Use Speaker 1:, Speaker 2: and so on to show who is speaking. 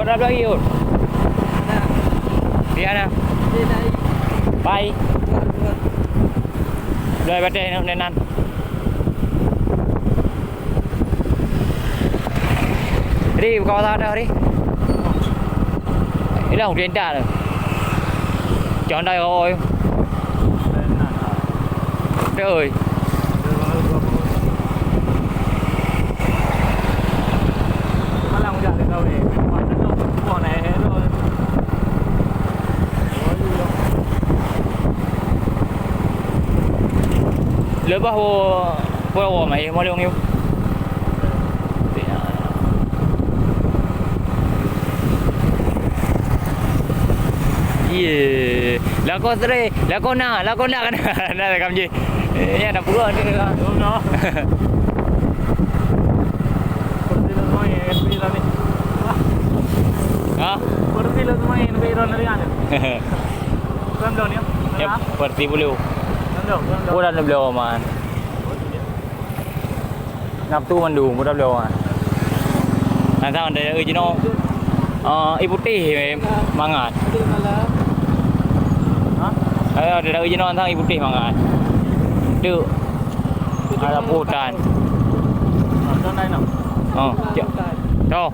Speaker 1: berapa lagi Ud? Dia na. Bay. Rồi bắt đây nên ăn. Đi co ra đâu đi. Đây là hồng trên trả rồi. Chọn đây rồi. Trời ơi. Lỡ bao hồ mày mua luôn yêu. Lah kau sere, lah kau nak kan? Nak kam je. Ya dah pura ni kan. No. Ha? Pertilah semua yang viral ni kan. Ram dah ni. Ya, perti boleh. Cô đặt liều mà ngập tu mình đủ một đập liều mà làm sao để ơi chứ nó iputi mangan để ơi chứ nó thằng iputi mangan được ada potan đâu